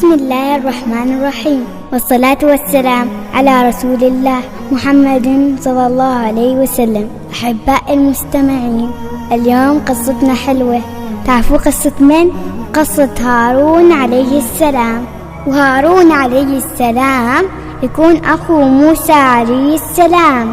بسم الله الرحمن الرحيم، والصلاة والسلام على رسول الله محمد صلى الله عليه وسلم. أحباء المستمعين، اليوم قصتنا حلوة. تعرفوا قصة من؟ قصة هارون عليه السلام. وهارون عليه السلام يكون أخو موسى عليه السلام.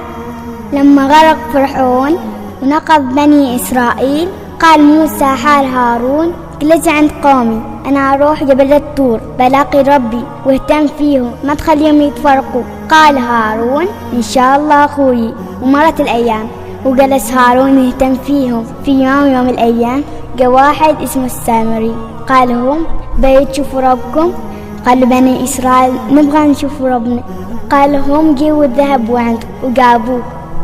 لما غرق فرعون ونقض بني إسرائيل، قال موسى حال هارون: جلس عند قومي، أنا أروح جبل الطور بلاقي ربي واهتم فيهم، ما تخليهم يتفرقوا. قال هارون: إن شاء الله أخوي. ومرت الأيام وجلس هارون يهتم فيهم. في يوم من الأيام جاء واحد اسمه السامري، قال: هم بيت تشوفوا ربكم؟ قال بني إسرائيل: نبغى نشوف ربنا. قال: هم جيبوا الذهب وعنده وجابوه.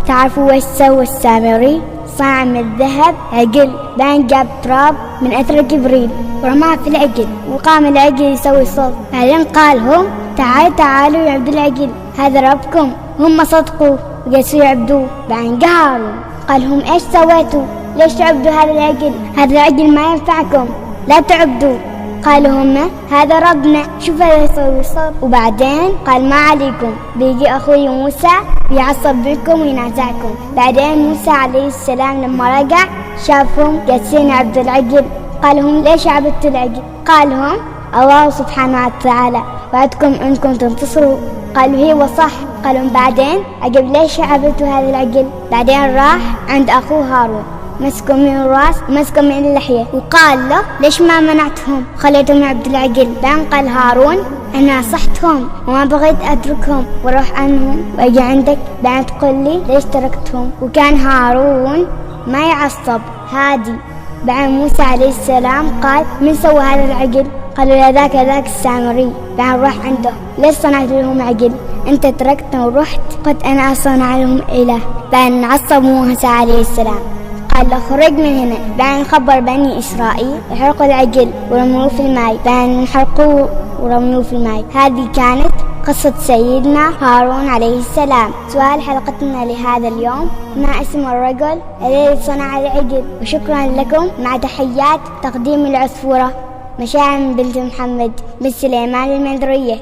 تعرفوا وش سوى السامري؟ صنع من الذهب عجل، بعدين جاب تراب من أثر جبريل ورماه في العجل، وقام العجل يسوي صوت. بعدين قال: هم تعالوا يعبدوا العجل، هذا ربكم. هم صدقوا وجلسوا يعبدوه. بعدين قهروا، قال: هم ايش سويتوا؟ ليش تعبدوا هذا العجل؟ هذا العجل ما ينفعكم، لا تعبدوا. قالوا هم: هذا ربنا، شوف هذا يسوي صوت. وبعدين قال: ما عليكم، بيجي أخوي موسى بيعصب بكم وينازعكم. بعدين موسى عليه السلام لما رجع شافهم جالسين يعبدوا العجل. قال: هم ليش عبدتوا العجل؟ قال: هم الله سبحانه وتعالى وعدكم انكم تنتصروا. قالوا: هي وصح. قالوا: بعدين عجب ليش عبدتوا هذا العجل؟ بعدين راح عند أخوه هارون، مسكوا من الراس ومسكوا من اللحية، وقال له: ليش ما منعتهم خليتهم يعبدوا العجل؟ بعدين قال هارون: أنا نصحتهم وما بغيت أتركهم واروح عنهم واجي عندك، بعدين تقول لي ليش تركتهم؟ وكان هارون ما يعصب، هادي. بعدين موسى عليه السلام قال: من سوى هذا العجل؟ قالوا: ذاك السامري. بعدين راح عنده: ليش صنعت لهم عجل؟ انت تركتنا ورحت، قلت أنا أصنع لهم إله. بعدين عصب موسى عليه السلام، قال له: خرج من هنا. بعدين خبر بني إسرائيل يحرقوا العجل ورموه في الماء. بعدين حرقوه ورموه في الماء. هذه كانت قصة سيدنا هارون عليه السلام. سؤال حلقتنا لهذا اليوم: ما اسم الرجل الذي صنع العجل؟ وشكرا لكم. مع تحيات تقديم العصفورة، مشاعل بنت محمد بن سليمان المنذرية.